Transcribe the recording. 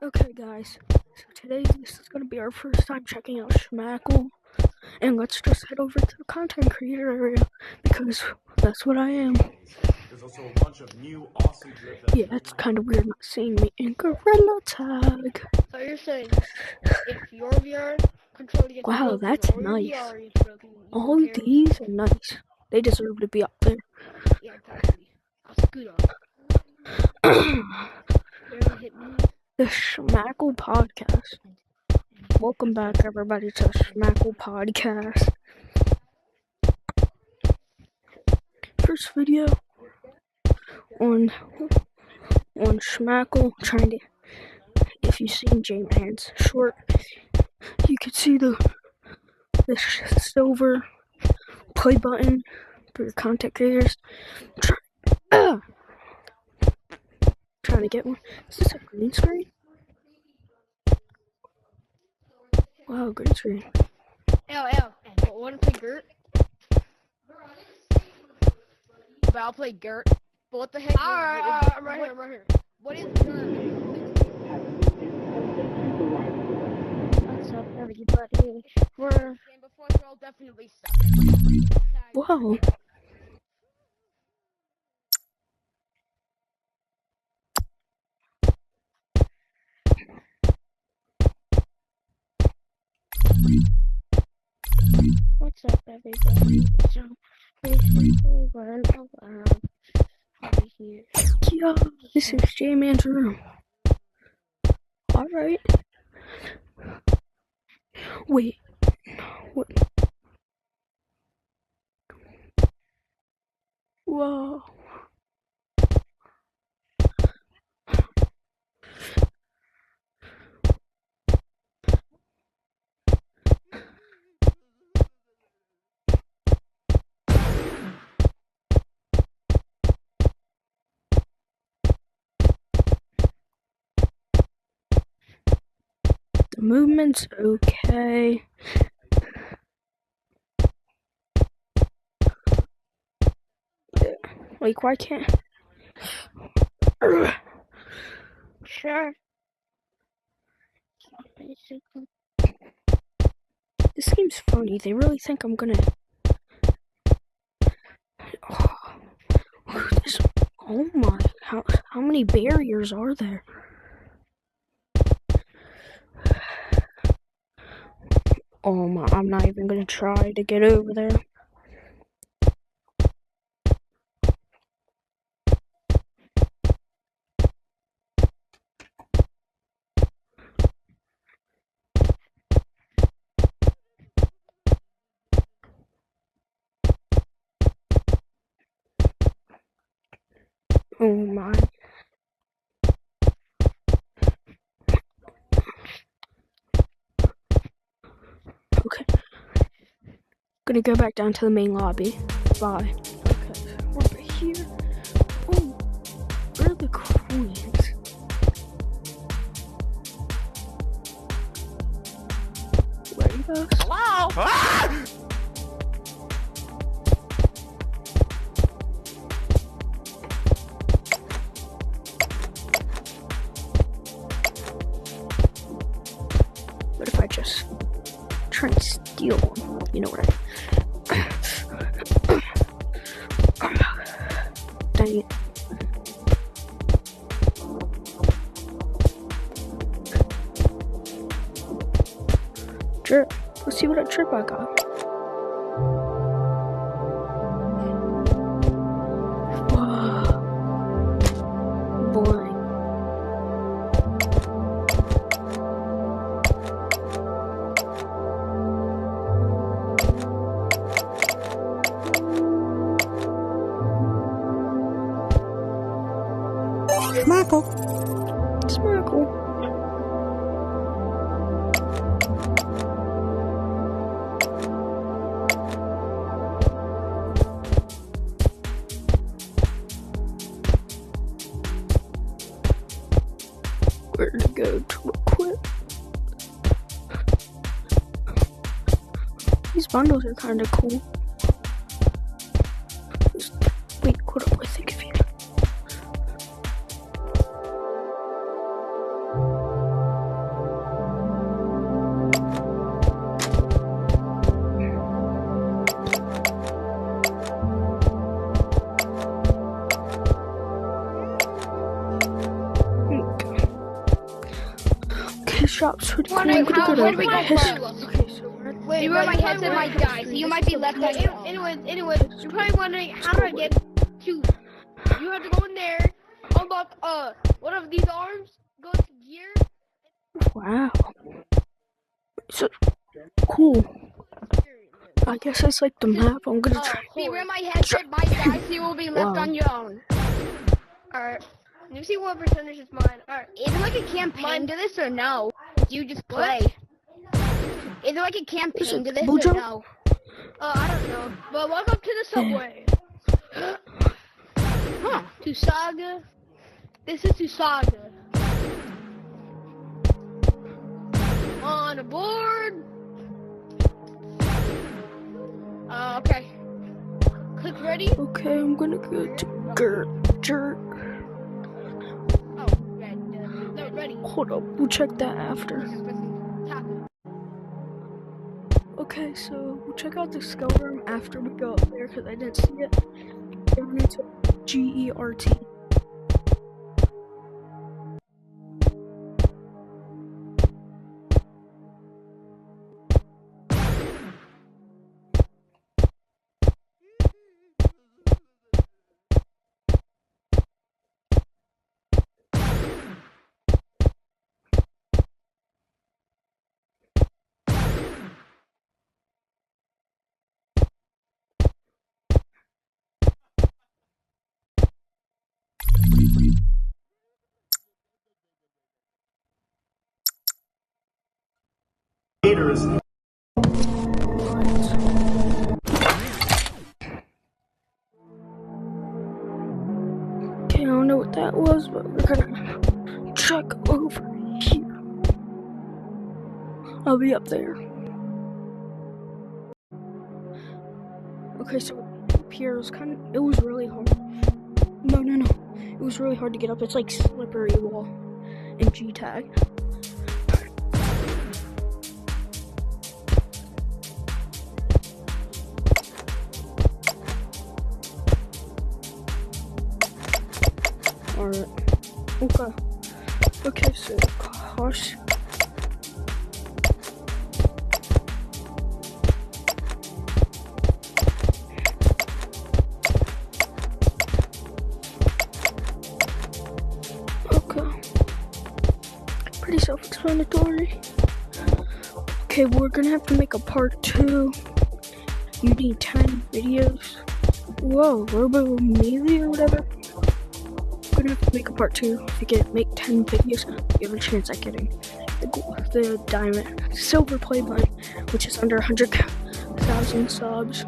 Okay guys, so today this is going to be our first time checking out Schmackle, and let's just head over to the content creator area, because that's what I am. There's also a bunch of new awesome drip that Yeah, it's kind of weird not seeing me in Gorilla Tag. So you're saying if your VR controller gets Wow, broken that's or your nice. VR gets broken, you All don't care? these are nice. They deserve to be up there. Yeah, exactly. I'll scoot on. Barely hit me. The Schmackle Podcast. Welcome back everybody to the Schmackle Podcast. First video on Schmackle, trying to, if you've seen J-Man's short, you can see the silver play button for your content creators. Trying to get one. Is this a green screen? Wow, green screen. But wanna play Gert? But I'll play Gert. But what the heck? Alright, I'm right here. What is Gert? What's up, everybody? Game before throw definitely sucks. Whoa. What's up, everybody? So, basically, we're allowed over here. Yo, this is J-Man's room. Alright. Wait. What? Whoa. The movement's okay. Like, why can't... Sure. Basically. This game's funny. They really think I'm gonna... Oh my, how many barriers are there? Oh my, I'm not even gonna try to get over there. Oh my. Okay. Gonna go back down to the main lobby. Bye. Okay, we're over here. Oh, where are the coins? Ready, guys? Hello? Ah! What if I just try and steal one? You know what Dang it. Drip. Let's see what a drip I got. Whoa. Boring. Smirkle. Where to go to equip? These bundles are kind of cool. Wait, hold up, I think if you... this shop's pretty cool. Wondering I'm gonna how go would to we go history. first? Okay, so we're at Wait, where my headset might die, so you might be left on your own. Anyways, you're probably wondering how do I get to. You have to go in there, unlock one of these arms, go to gear. wow. So cool. I guess it's like the map. I'm gonna try. See where my headset might die, so you will be left Wow. on your own. Alright. You see what percentage is mine? Alright. Is there like a campaign to this or no? You just play. Is there like a campaign to this or no? I don't know. But welcome to the subway. Huh. To Saga. This is to Saga. On aboard. Okay. Click ready. Okay, I'm gonna go to Jerk. Oh, yeah, no, ready. Hold up, we'll check that after. Okay, so we'll check out the skill room after we go up there because I didn't see it. We're going to GERT. Haters. Okay, I don't know what that was, but we're gonna check over here. I'll be up there. Okay, so up here was it was really hard. No. It was really hard to get up. It's like slippery wall in G-Tag. Alright. Okay, so gosh. Okay. Pretty self-explanatory. Okay, we're gonna have to make a part 2. You need 10 videos. Whoa, Robo Melee or whatever. We're gonna have to make a part 2. If you make 10 videos, you have a chance at getting the diamond silver play button, which is under 100,000 subs.